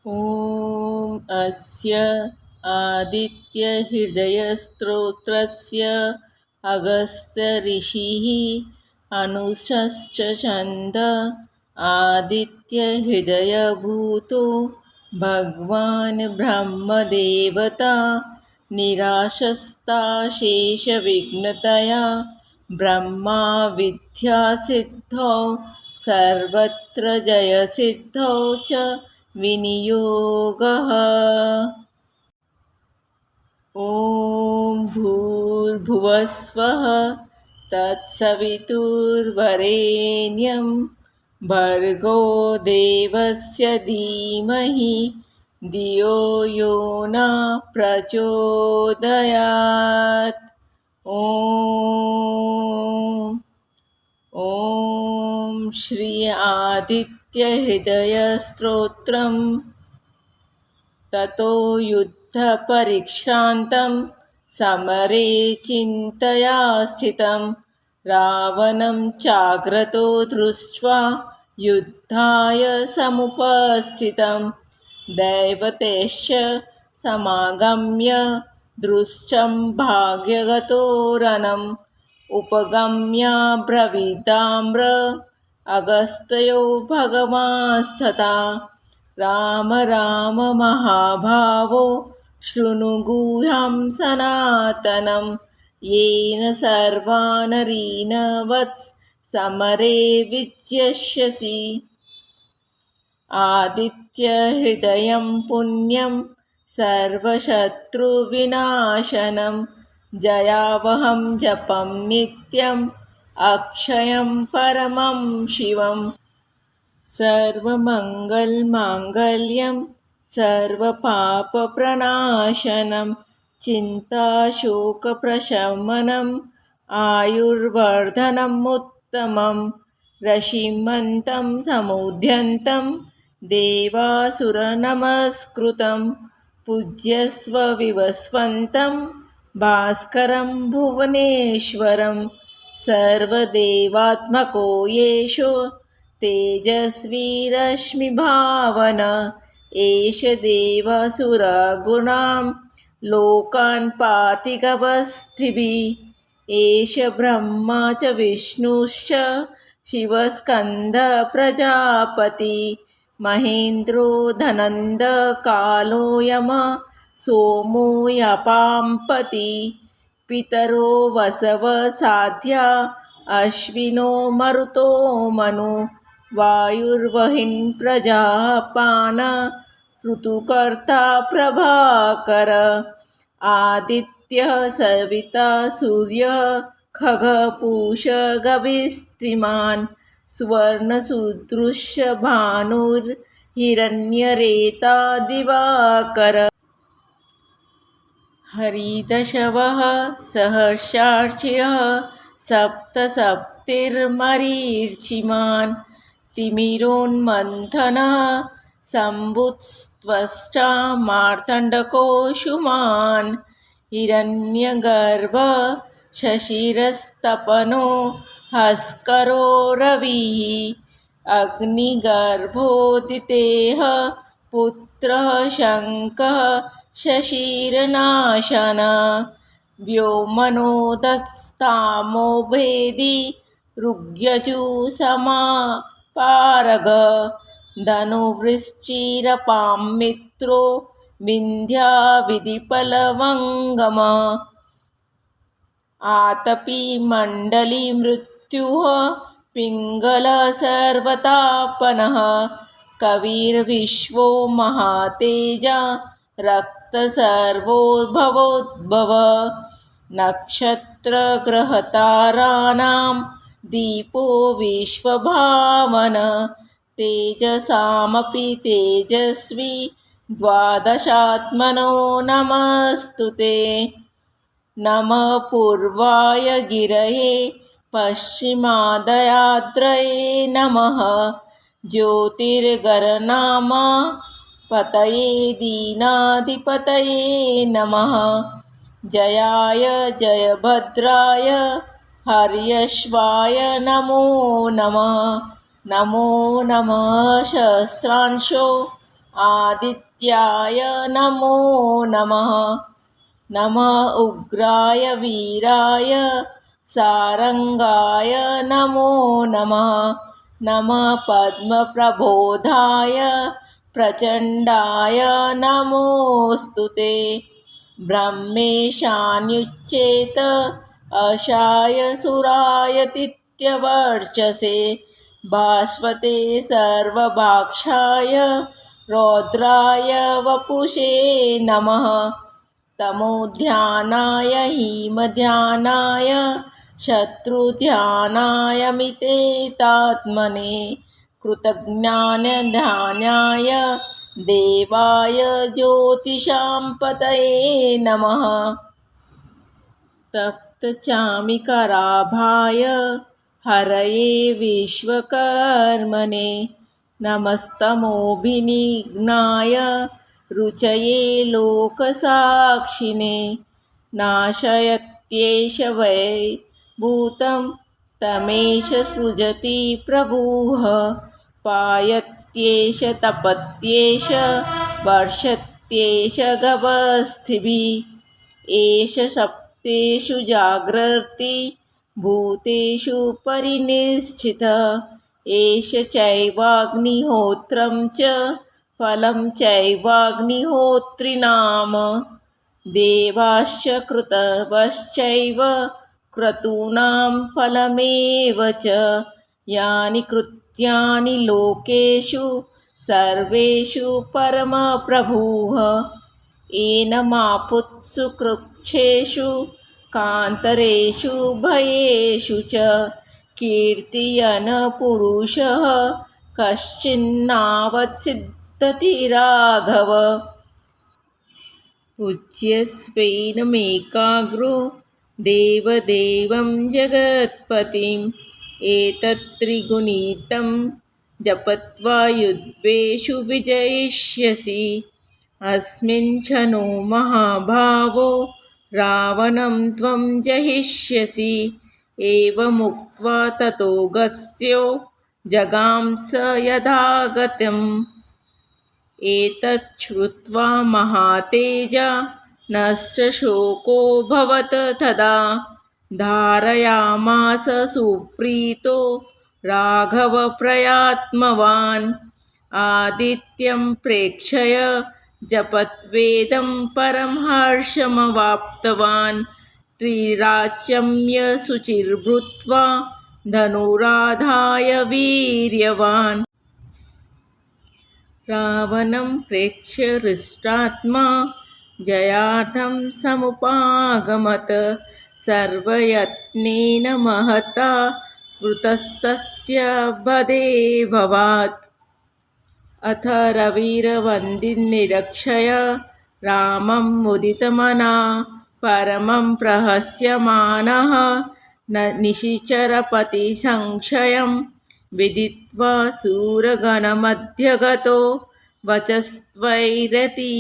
ॐ अस्य आदित्यहृदयस्तोत्रस्य अगस्त्यऋषिः अनुशश्च छन्द आदित्यहृदयभूतो भगवान् ब्रह्मदेवता निराशस्ताशेषविघ्नतया ब्रह्मा विद्यासिद्धौ सर्वत्र जयसिद्धौ च विनियोगः। ॐ भूर्भुवस्वः तत्सवितुर्वरेण्यं भर्गो देवस्य धीमहि धियो यो न प्रचोदयात्। ॐ श्री आदित्यहृदयस्तोत्रम् ततो युद्धपरिक्रान्तं समरे चिन्तया स्थितं रावणं चाग्रतो दृष्ट्वा युद्धाय समुपस्थितं दैवतेश्च समागम्य दृष्टं भाग्यगतो रणम् उपगम्य ब्रवीताम्र अगस्त्यो भगवांस्तथा राम राम महाभावो शृणु गुह्यं सनातनं येन सर्वानरीन् वत्स समरे विजयस्यसि। आदित्यहृदयं पुण्यं सर्वशत्रुविनाशनं जयावहं जपं नित्यम् अक्षयं परमं शिवम् सर्वमङ्गलमाङ्गल्यं सर्वपापप्रणाशनं चिन्ताशोकप्रशमनम् आयुर्वर्धनम् उत्तमं रश्मिमन्तं समुद्यन्तं देवासुरनमस्कृतं पूज्यस्व विवस्वन्तं भास्करं भुवनेश्वरं सर्वदेवात्मको येषु तेजस्वी रश्मिभावन एष देवासुरगुणां लोकान् पाति गभस्तिभिः एष ब्रह्मा च विष्णुश्च शिवस्कन्द प्रजापति महेन्द्रो धनन्द कालो यम सोमो यपाम्पति पितरो वसव साध्या अश्विनो मरुतो मनु वायुर्वहिन् प्रजापान ऋतुकर्ता प्रभाकर आदित्यः सविता सूर्यः खगपूष गविस्त्रिमान् सुवर्णसुदृश भानुर्हिरण्यरेता दिवाकर हरिदशवः सहर्षार्चिरः सप्त सप्तिर्मरीचिमान् तिमिरोन्मन्थनः सम्भुत्स्त्वष्टा मार्तण्डकोऽशुमान् हिरण्यगर्भ शशिरस्तपनो हस्करो रविः अग्निगर्भोदितेः पुत्रः शङ्कः शशिरनाशना व्योमनोदस्तामो भेदी ऋग्यजुसमापारग धनुवृश्चिरपां मित्रो विन्ध्याविधिफलवङ्गम आतपी मण्डली मृत्युः पिङ्गल सर्वतापनः कविर्विश्वो महातेजा रक्तसर्वोद्भवोद्भव नक्षत्रग्रहताराणां दीपो विश्वभावन तेजसामपि तेजस्वी द्वादशात्मनो नमस्तुते नमः पूर्वाय गिरये पश्चिमादयाद्रये नमः ज्योतिर्गरनाम पतये दीनाधिपतये नमः जयाय जयभद्राय हर्यश्वाय नमो नमः नमो नमः सहस्रांशो आदित्याय नमो नमः। नमः उग्राय वीराय सारंगाय नमो नमः। नमः पद्मप्रबोधाय प्रचण्डाय नमोऽस्तु ते। ब्रह्मेशान्युच्चेत अशाय सुराय तित्यवर्चसे। भास्वते सर्वभाक्षाय रौद्राय वपुषे नमः। तमोध्यानाय हीमध्यानाय शत्रुध्यानाय मितेतात्मने। कृतज्ञानध्यानाय देवाय ज्योतिषां पतये नमः। तप्तचामिकराभाय हरये विश्वकर्मणे। नमस्तमोभिनिघ्नाय रुचये लोकसाक्षिणे। नाशयत्येष वै भूतं तमेष सृजति प्रभुः। पायत्येष तपत्येष वर्षत्येष गभस्तिभिः। एष सप्तेषु जागर्ति भूतेषु परिनिष्ठितः। एष चैवाग्निहोत्रं च फलं चैवाग्निहोत्रिणाम्। देवाश्च क्रतवश्चैव क्रतूनां फलमेव च। यानि कृत्यानि लोकेषु सर्वेषु परमप्रभुः। एनमापुत्सु कृच्छ्रेषु कान्तरेषु भयेषु च। कीर्तयन् पुरुषः कश्चिन्नावत्सिद्धति राघव। पूज्यस्वेनमेकाग्रो देवदेवं जगत्पतिम्। एतत्त्रिगुणितं जपत्वा युद्धेषु विजयिष्यसि। अस्मिन् क्षणो महाभावो रावणं त्वं जहिष्यसि। एवमुक्त्वा ततोऽगस्त्यो जगांस यथागतम्। एतत् श्रुत्वा महातेजा नष्टशोकोऽभवत् तदा। धारयामास सुप्रीतो राघवप्रयात्मवान्। आदित्यं प्रेक्षय जपद्वेदं परं हर्षमवाप्तवान्। त्रिराच्यम्य शुचिर्भूत्वा धनुराधाय वीर्यवान्। रावणं प्रेक्ष्य हृष्टात्मा जयार्थं समुपागमत्। सर्वयत्नेन महता कृतस्तस्य वधे भवात्। अथ रविरवन्दिन्निरीक्षय रामं मुदितमना परमं प्रहस्यमानः। निशिचरपतिसंशयं विदित्वा शूरगणमध्यगतो वचस्त्वैरती।